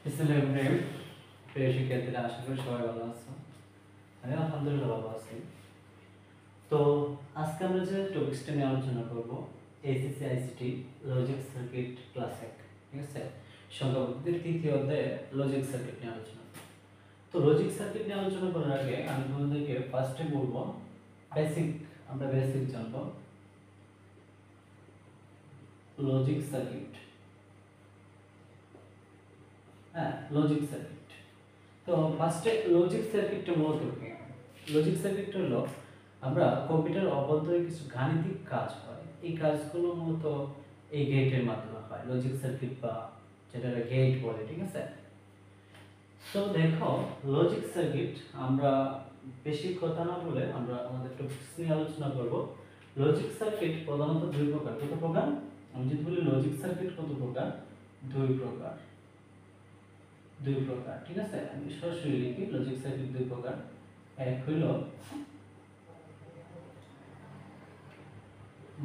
ইসলাম প্রেম প্রিয় শিক্ষার্থীরা, আশা করি সবাই ভালো আছো। আমি আলহামদুলিল্লাহ ভালো আছি। তো আজকে আমরা যে টপিকসটা নিয়ে আলোচনা করব, HSC ICT logic circuit class 1, ঠিক আছে? সংখ্যা পদ্ধতির তৃতীয় অধ্যায়ে লজিক সার্কিট নিয়ে আলোচনা করব। তো লজিক সার্কিট নিয়ে আলোচনা করার আগে আমি তোমাদেরকে ফার্স্টে বলবো আমরা বেসিক জানবো লজিক সার্কিট। হ্যাঁ, লজিক সার্কিট। তো ফার্স্টে লজিক সার্কিটটা মূলত কি? লজিক সার্কিট হলো আমরা কম্পিউটার অভ্যন্তরে কিছু গাণিতিক কাজ হয়, এই কাজগুলো মূলত এই গেটের মাধ্যমে হয়, লজিক সার্কিট বা যেটা গেট বলে, ঠিক আছে? তো দেখো, লজিক সার্কিট আমরা বেশি কথা না বলে আমরা আমাদের টপিকস নিয়ে আলোচনা করব। লজিক সার্কিট প্রধানত দুই প্রকার। কত প্রকার? আমি যদি বলি লজিক সার্কিট কত প্রকার? দুই প্রকার। ঠিক আছে? আমি সরাসরি লিখি, লজিক সার্কিট দুই প্রকার। এক হইল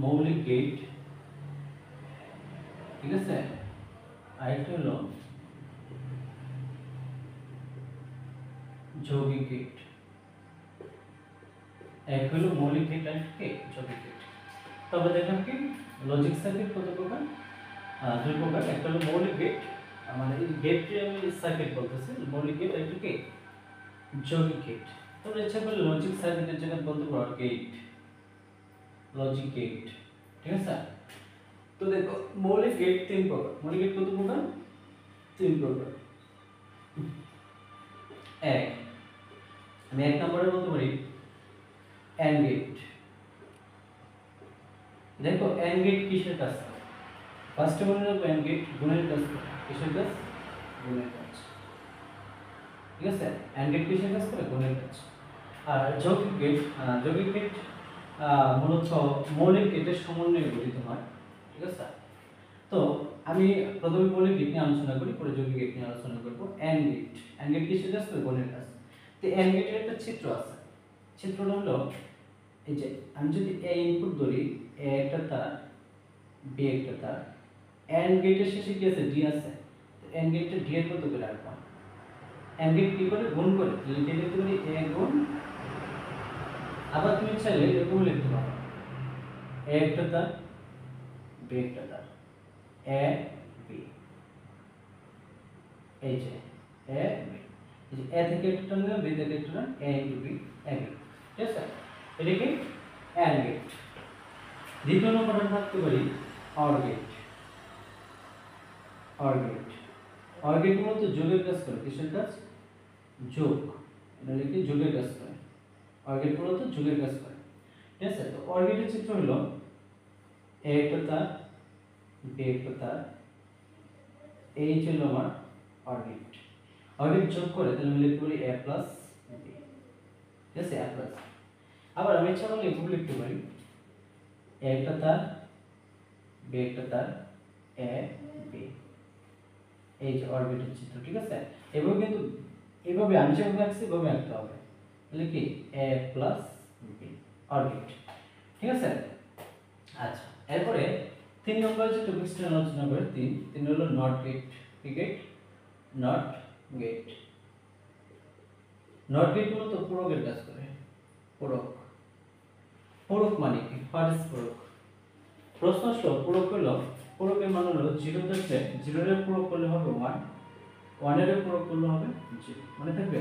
মৌলিক গেট, ঠিক আছে? আরেকটা হলো যৌগিক গেট। এক হলো মৌলিক গেট আর কি যৌগিক গেট। তবে দেখলাম কি লজিক সার্কিট কত প্রকার? দুই প্রকার। একটা হলো মৌলিক গেট, মানে এই গেটকে আমি সার্কিট বলতেছি, মৌলিক গেট আর কি যৌগিক গেট। তোমরা ইচ্ছা করলে লজিক সার্কিটের জায়গায় বলতে পারো গেট, লজিক গেট, ঠিক আছে? তো দেখো, মৌলিক গেট তিন প্রকার। মৌলিক গেট কত প্রকার? তিন প্রকার। এক, আমি এক নম্বরে বলতে পারি এন্ড গেট। দেখো, এন্ড গেট কিসের কাজ করে? ফার্স্টে মনে রাখবো, এন্ড গেট গুণের কাজ করে। কিসের কাজ? গুণের কাজ, ঠিক আছে? এন্ড গেট কিসের কাজ করে? গুণের কাজ। আর যৌগিক গেট, মূলত মৌলিক গেটের সমন্বয়ে গঠিত হয়, ঠিক আছে? তো আমি প্রথমে মৌলিক গেট নিয়ে আলোচনা করি, পরে যৌগিক গেট নিয়ে আলোচনা করব। এন্ড গেট কিসের কাজ করে? গুণের কাজ। তো এন্ড গেটের একটা চিত্র আছে। চিত্রটা হলো এই যে, আমি যদি এ ইনপুট ধরি, এ একটা তার, বি একটা তার, এন্ড গেটের শেষে কি আছে? ডি আছে। তো এন্ড গেটটা ডি এর কত করে রাখবো? এন্ড গেট কি করে? গুণ করে। লিখে দিতে পারি এ গুণ, আবার তুমি চাইলে এরকম লিখতে পারো, এ একটা তার, বি একটা তার, এ বি, এই যে এ বি, এই যে এ থেকে একটা নিলাম, বি থেকে একটা নিলাম, এ ইনটু বি, এ বি, ঠিক আছে? এটা কি এন্ড গেট। দ্বিতীয় নম্বরটা থাকতে পারি অর গেট। অর গেট মূলত যোগের কাজ করে। কিসের কাজ? যোগ। এটা লিখি যোগের কাজ করে। অর গেট মূলত যোগের কাজ করে, ঠিক আছে? তো অর গেটের চিত্র হলো এ একটা তার, বি একটা তার, এই ছিল আমার অর গেট। অর গেট যোগ করে, তাহলে আমি লিখতে পারি এ প্লাস বি, ঠিক আছে? এ প্লাস। আবার আমি ইচ্ছা করলে এভাবে লিখতে পারি, এ একটা তার, বি একটা তার, এ বি, এই যে অরবিটের চিত্র, ঠিক আছে? এভাবে কিন্তু এইভাবে আমি যেভাবে আঁকছি এভাবে আঁকতে হবে, তাহলে কি এ প্লাস বি অরবিট, ঠিক আছে? আচ্ছা, এরপরে তিন নম্বর যে টপিকসটা আলোচনা করে, তিন হলো নট গেট। কি gate? Not gate. Not gate মূলত পূরকের কাজ করে। পূরক মানে কি? হোয়াট ইজ পূরক? প্রশ্ন আসলো, পূরক হলো, পূরকের মান হলো 0 থাকলে 0 এর পূরক করলে হবে 1, 1 এর পূরক করলে হবে 0, মানে থাকবে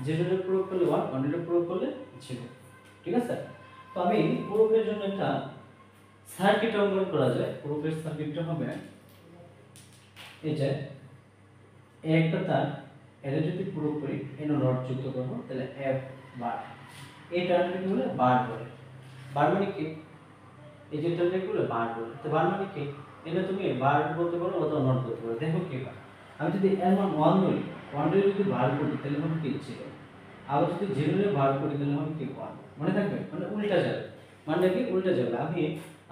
0 এর পূরক করলে 1, 1 এর পূরক করলে 0, ঠিক আছে? তো আমি পূরকের জন্য একটা সার্কিট অঙ্কন করা যায়। পূরকের সার্কিটটা হবে এই যে একটা তার, এর যদি পূরক করি, এর নট যুক্ত করব, তাহলে f বার, এই টার্মটাকে বলে বার বলে। বার মানে কি? এই যে টার্মটাকে বলে বার বলে। তো বার মানে কি? এটা তুমি বার বলতে পারো অথবা নট বলতে পারো। দেখো কি হয়, আমি যদি এর মান 1 ধরি, 1 এর যদি বার করি তাহলে হবে কি? 0। আবার যদি 0 এর বার করি তাহলে হবে কি? 1। মনে থাকবে? মানে উল্টা যাবে, মানে কি উল্টা যাবে। আমি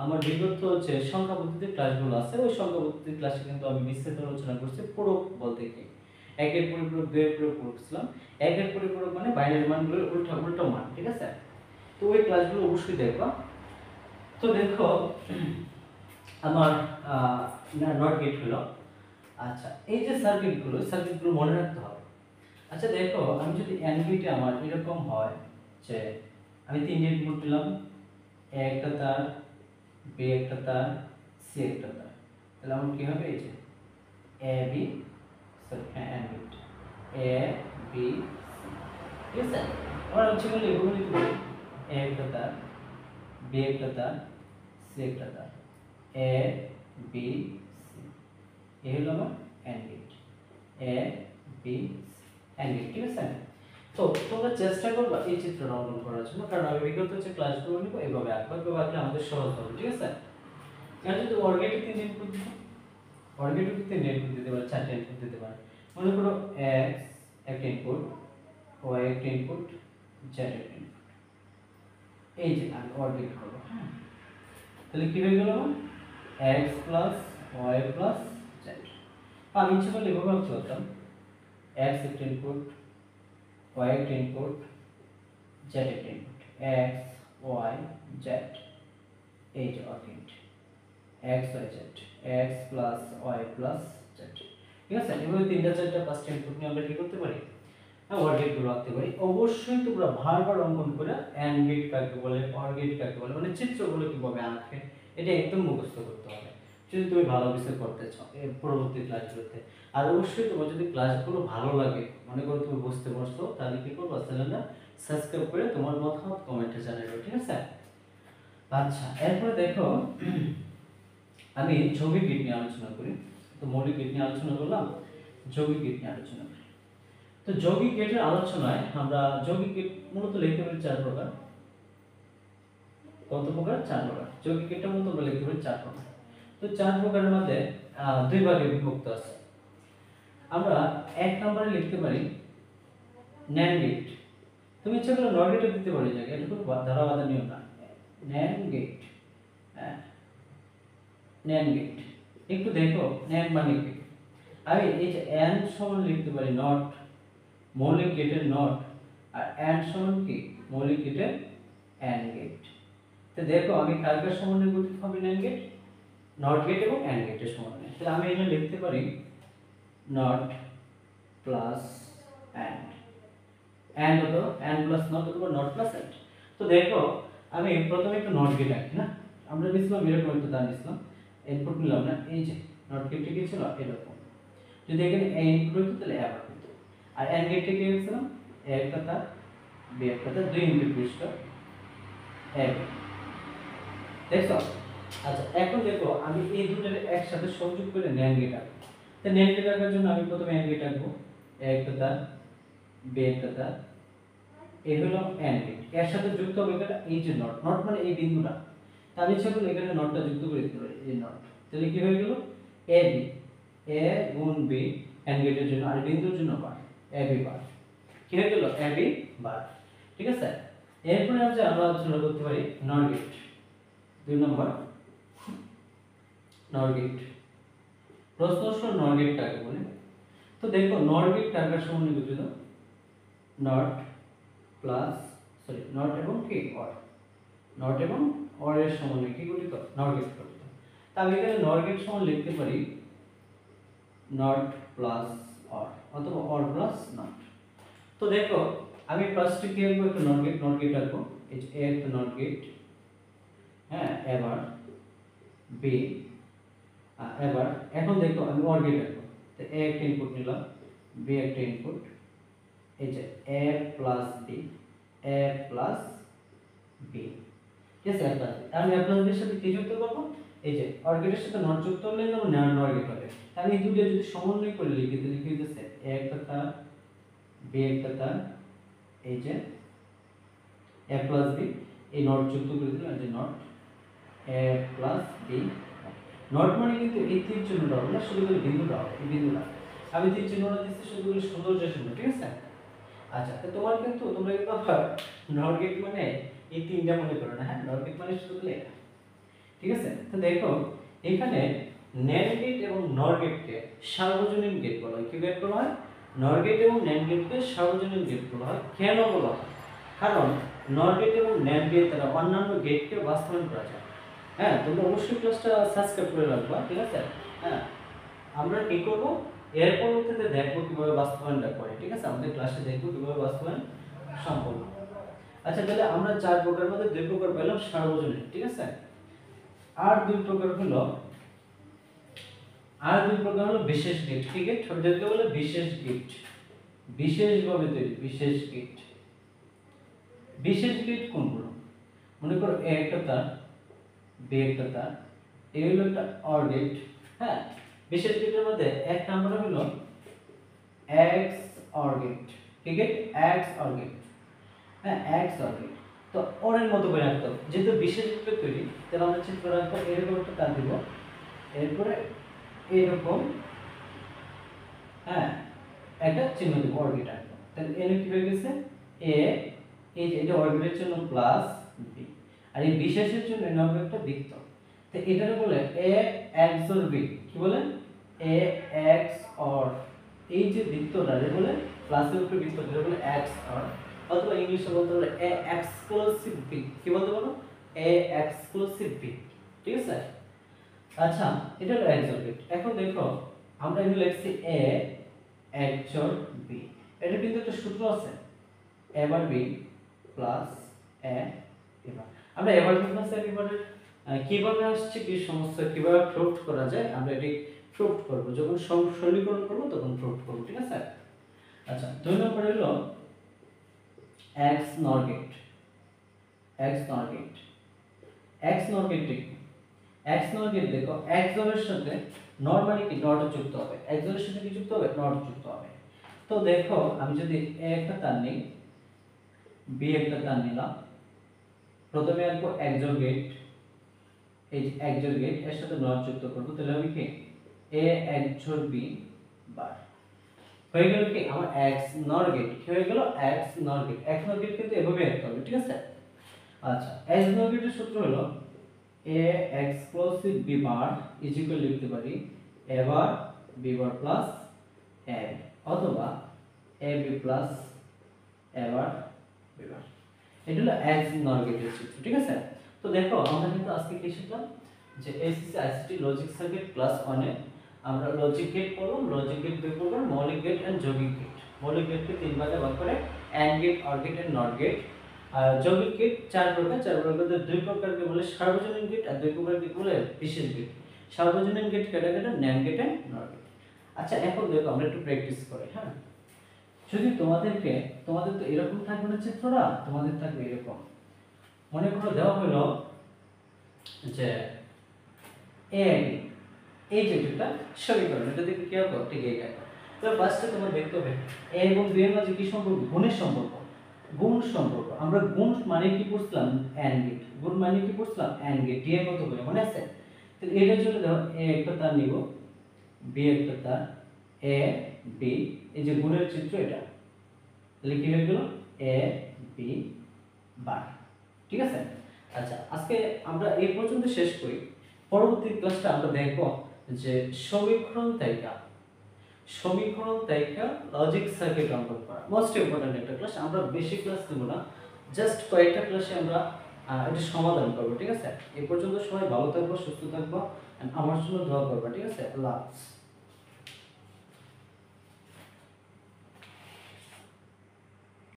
আমার বিগত হচ্ছে সংখ্যা পদ্ধতির ক্লাসগুলো আছে, ওই সংখ্যা পদ্ধতির ক্লাসে কিন্তু আমি বিস্তারিত আলোচনা করছি পূরক বলতে কি। একের পরিপূরক, দুইয়ের পরিপূরক ছিলাম। একের পরিপূরক মানে বাইনারি মানগুলোর উল্টা মান, ঠিক আছে? তো ওই ক্লাসগুলো অবশ্যই দেখবা। তো দেখো, আমার নট গেট হলো, আচ্ছা, এই যে সার্কিটগুলো মনে রাখতে হবে। আচ্ছা দেখো, আমি যদি এন গেটে আমার এরকম হয় যে আমি তিনটে ইনপুট দিলাম, এ একটা তার, বি একটা তার, সি একটা তার, তাহলে আমার কি হবে? এই যে এ বি, সরি হ্যাঁ and gate A B C, ঠিক আছে। আবার হচ্ছে বলে এগুলো লিখতে পারি, এ একটা তার, বি একটা তার, সি একটা তার, এ বি সি, এই হলো আমার N gate, A B N gate, ঠিক আছে। তো তোমরা চেষ্টা করবা এই চিত্রটা অঙ্কন করার জন্য, কারণ আমি বিগত যে ক্লাসগুলো নিব এইভাবে আঁকবো, এভাবে আঁকলে আমাদের সহজ হবে, ঠিক আছে। কারণ যদি অর্গেটে 3 ইনপুট দিই, অর্গেটে 3 ইনপুট দিতে পারে, 4 ইনপুট দিতে পারে। মনে করো x একটা ইনপুট, y একটা ইনপুট, z একটা ইনপুট, এই যে আমি অর্গেট করব, হ্যাঁ। তাহলে কি হয়ে গেল আমার x y z। আমি ইচ্ছে করলে এভাবে ভাবতে পারতাম x একটা ইনপুট, y একটা ইনপুট, z একটা ইনপুট, x y z, এই যে অর্গেট x y z, x y z, ঠিক আছে। এভাবে 3টা 4টা 5টা ইনপুট নিয়ে আমরা কি করতে পারি? অর্গেট গুলো আঁকতে পারি। অবশ্যই তোমরা বারবার অঙ্কন করে এন্ড গেট কাকে বলে, অর গেট কাকে বলে, মানে চিত্রগুলো কিভাবে আঁকে এটা একদম মুখস্থ করতে হবে যদি তুমি ভালো কিছু করতে চাও এর পরবর্তী ক্লাসগুলোতে। আর অবশ্যই তোমার যদি ক্লাসগুলো ভালো লাগে, মনে করো তুমি বুঝতে পারছো, তাহলে কি করবে? চ্যানেলটা সাবস্ক্রাইব করে তোমার মতামত কমেন্টে জানাবে, ঠিক আছে। আচ্ছা, এরপরে দেখো আমি যৌগিক গেট নিয়ে আলোচনা করি। তো মৌলিক গেট নিয়ে আলোচনা করলাম, যৌগিক গেট নিয়ে আলোচনা করি। তো যৌগিক গেটের আলোচনায় আমরা যৌগিক গেট মূলত লিখতে পারি 4 প্রকার। কত প্রকার? 4 প্রকার। যৌগিক গেটটা মূলত আমরা লিখতে পারি 4 প্রকার। তো 4 প্রকারের মধ্যে দুই ভাগে বিভক্ত আছে। আমরা এক নম্বরে লিখতে পারি ন্যান্ড গেট। তুমি ইচ্ছা করলে নর গেটও দিতে পারি, জায়গা এটা কোনো ধারা বাধা নিয়ম না। ন্যান্ড গেট, ন্যান্ড গেট একটু দেখো ন্যান্ড মানে কি। আমি এই যে এন্ড সমান লিখতে পারি নট, মৌলিক গেটের নট, আর এন্ড সমান কি? মৌলিক গেটের এন্ড গেট। তো দেখো আমি কার কার সমন্বয়ে গঠিত হবে ন্যান্ড গেট? নট গেট এবং এন্ড গেটের সমন্বয়ে। তাহলে আমি এখানে লিখতে পারি নট প্লাস এন্ড, এন্ড হলো এন্ড প্লাস নট অথবা নট প্লাস এন্ড। তো দেখো আমি প্রথমে একটা নট গেট আঁকি না, আমরা নিছিলাম এরকম একটা দান নিছিলাম, ইনপুট নিলাম না, এই যে নট গেটটা কি ছিল এরকম। যদি এখানে এ ইনপুট হতো তাহলে আবার হতো। আর এন্ড গেটটা কি লিখছিলাম? এ একটা তার, বি একটা তার, দুই ইনপুট বিশিষ্ট এ। দেখছো? আচ্ছা এখন দেখো আমি এই দুটোর একসাথে সংযোগ করে ন্যান্ড গেট আঁকবো। তো ন্যান্ড গেট আঁকার জন্য আমি প্রথমে এন্ড গেট আঁকবো, এ একটা তার, বি একটা তার, এই হলো এন্ড গেট। এর সাথে যুক্ত হবে এটা এই যে নট, নট মানে এই বিন্দুটা। তা আমি ইচ্ছা করলে এখানে নটটা যুক্ত করে দিতে পারি, এই নট। তাহলে কি হয়ে গেল? এ বি, এ গুণ বি এন্ড গেটের জন্য, আর বিন্দুর জন্য বার, এ বি বার। কি হয়ে গেল? এ বি বার, ঠিক আছে। এরপরে আমরা আলোচনা করতে পারি নর গেট। 2 নম্বর নর গেট। প্রশ্ন হলো নর গেট কাকে বলে? তো দেখো নর গেট কার কার সমন্বয়ে গঠিত? নট প্লাস সরি নট এবং কি অর, নট এবং অর এর সমন্বয়ে কি গঠিত? নর গেট গঠিত। তাহলে এখানে নর গেট সমান লিখতে পারি নট প্লাস অর অথবা অর প্লাস নট। তো দেখো আমি ফার্স্টে কি লিখব? একটা নট গেট, নট গেট লিখব, এই যে এ একটা নট গেট, হ্যাঁ, এবার বি, এবার এখন দেখো আমি অর গেট লিখব। তো এ একটা ইনপুট নিলাম, বি একটা ইনপুট, এই যে A plus B, A plus B, ঠিক আছে। আমি এ প্লাস বির সাথে কি যুক্ত করব? এই যে অর গেটের সাথে নট যুক্ত করলে যেমন নর গেট হবে। আমি এই দুটো যদি সমন্বয় করে লিখি তাহলে কি হইতেছে? এ একটা তার, বি একটা তার, এই যে এ প্লাস বি, এই নট যুক্ত করে দিলাম, এই যে not A plus B. Not মানে কিন্তু এই তিন চিহ্নটা হবে না, শুধু করে বিন্দুটা হবে, এই বিন্দুটা। আমি তিন চিহ্নটা দিচ্ছি শুধু করে সৌন্দর্যের জন্য, ঠিক আছে। আচ্ছা তো তোমার কিন্তু তোমরা কিন্তু নট গেট মানে এই তিনটা মনে করো না, হ্যাঁ, নট গেট মানে শুধু লেখা, ঠিক আছে। তো দেখো এখানে ন্যান্ড গেট এবং নর গেটকে সার্বজনীন গেট বলা হয়। কি গেট বলা হয়? নর গেট এবং ন্যান্ড গেটকে সার্বজনীন গেট বলা হয়। কেন বলা হয়? কারণ নর গেট এবং ন্যান্ড গেট দ্বারা অন্যান্য গেটকে বাস্তবায়ন করা যায়। হ্যাঁ, তোমরা অবশ্যই ক্লাসটা সাবস্ক্রাইব করে রাখবা, ঠিক আছে। হ্যাঁ, আমরা কি করব, এর পরবর্তীতে দেখবো কিভাবে বাস্তবায়নটা করে। ঠিক আছে, আমাদের ক্লাসে দেখবো কিভাবে বাস্তবায়ন সম্পন্ন। আচ্ছা, তাহলে আমরা 4 প্রকারের মধ্যে 2 প্রকার পেলাম সার্বজনীন। ঠিক আছে, আর 2 প্রকার হলো বিশেষ গিফট। কি গিফট? যেটাকে বলে বিশেষ গিফট, বিশেষভাবে তৈরি বিশেষ গিফট। বিশেষ গিফট কোনগুলো? মনে করো এ একটা তার, বি একটা তার, এই হলো একটা অর গিফট। হ্যাঁ, বিশেষ গিফটের মধ্যে এক নাম্বার হলো এক্স অর গিফট। কি গিফট? X or gift. হ্যাঁ, এক্স অর গিফট। তো অরের মতো করে রাখতে হবে, যেহেতু বিশেষ গিফট তৈরি, তাহলে আমরা চিত্র রাখবো, এরকম একটা তার দিব, এরপরে এরকম, হ্যাঁ, একটা চিহ্ন দিব, অর গিফট আঁকবো। তাহলে এর কি হয়ে গেছে? এ, এই যে এটা অর গিফটের জন্য প্লাস বি, আর এই বিশেষের জন্য নাম একটা বৃত্ত। তো এটাকে বলে এ এক্স অর বি। কি বলে? এ এক্স অর, এই যে বৃত্তটারে বলে প্লাসের উপরে বৃত্তটারে বলে এক্স অর, অথবা ইংলিশে বলতে পারে এ এক্সক্লুসিভ বি। কি বলতে পারো? A exclusive B. ঠিক আছে, আচ্ছা, এটা হলো এক্স অর বি। এখন দেখো আমরা এখানে লিখছি এ এক্স অর বি, এটা কিন্তু একটা সূত্র আছে, এ বার বি প্লাস এ এবার। আমরা এবার বি প্লাস এ এবারে কিভাবে আসছে, কি সমস্যা, কিভাবে প্রুফ করা যায়, আমরা এটি প্রুফ করব, যখন সমীকরণ করব তখন প্রুফ করব। ঠিক আছে, আচ্ছা, 2 নম্বর হলো এক্স নর গেট। এক্স নর গেট, এক্স নর গেট দেখো, এক্স নর গেট দেখো, এক্স এর সাথে নরমালি কি নট যুক্ত হবে, এক্স এর সাথে কি যুক্ত হবে? নট যুক্ত হবে। তো দেখো আমি যদি এ একটা তার নিই, বি একটা তার নিলাম, প্রথমে আনবো এক্সর গেট, এই যে এক্সর গেট এর সাথে নট যুক্ত করব, তাহলে হবে কি এ এক্সর বি বার। হয়ে গেল কি আমার এক্স নর গেট। কি হয়ে গেল? এক্স নর গেট। এক্স নর গেট কিন্তু এভাবে লিখতে হবে। ঠিক আছে, আচ্ছা, এক্স নর গেটের সূত্র হলো A exclusive B bar is equal লিখতে পারি A bar B bar plus A, অথবা A B plus A bar B bar. এটা হলো এক্স নর গেটের সূত্র। ঠিক আছে, তো দেখো আমরা কিন্তু আজকে কি শিখলাম, যে SSC ICT logic circuit class 1 এ আমরা লজিক গেট পড়লাম। লজিক গেট 2 প্রকার, মৌলিক গেট এন্ড যৌগিক গেট। মৌলিক গেটকে 3 ভাগে ভাগ করে, and gate, or gate and not gate. আর যৌগিক গেট 4 প্রকার, 4 প্রকার মধ্যে 2 প্রকারকে বলে সার্বজনীন গেট, আর 2 প্রকারকে বলে বিশেষ গেট। সার্বজনীন গেট কেটে কেটে nand gate and not gate. আচ্ছা, এখন দেখো আমরা একটু প্র্যাকটিস করি। হ্যাঁ, যদি তোমাদের তো এরকম থাকবে না চিত্রটা, তোমাদের থাকবে এরকম। মনে করো দেওয়া হলো যে এ এই যে দুটো সমীকরণ, এটা দেখে কি হবে? ঠিক এইটা। তো ফার্স্টে তোমার দেখতে হবে a এবং b এর মাঝে কি সম্পর্ক? গুণের সম্পর্ক। গুণ সম্পর্ক, আমরা গুণ মানে কি পড়ছিলাম? And gate. গুণ মানে কি পড়ছিলাম? And gate. ডি এর মতো করে মনে আছে? তো এটার জন্য দেখো a একটা তার নিব, b একটা তার, a b, এই যে গুণের চিত্র এটা, তাহলে কি হয়ে গেল? a b বার। ঠিক আছে, আচ্ছা, আজকে আমরা এই পর্যন্ত শেষ করি। পরবর্তী ক্লাসটা আমরা দেখব যে সমীকরণ তালিকা লজিক সার্কিট অঙ্কন করা। মোস্ট ইম্পর্টেন্ট একটা ক্লাস। আমরা বেশি ক্লাস নেব না, জাস্ট কয়েকটা ক্লাসে আমরা এটা সমাধান করব। ঠিক আছে, এই পর্যন্ত সবাই ভালো থাকবো, সুস্থ থাকবো, আমার জন্য দোয়া করবে। ঠিক আছে, আল্লাহ হাফেজ।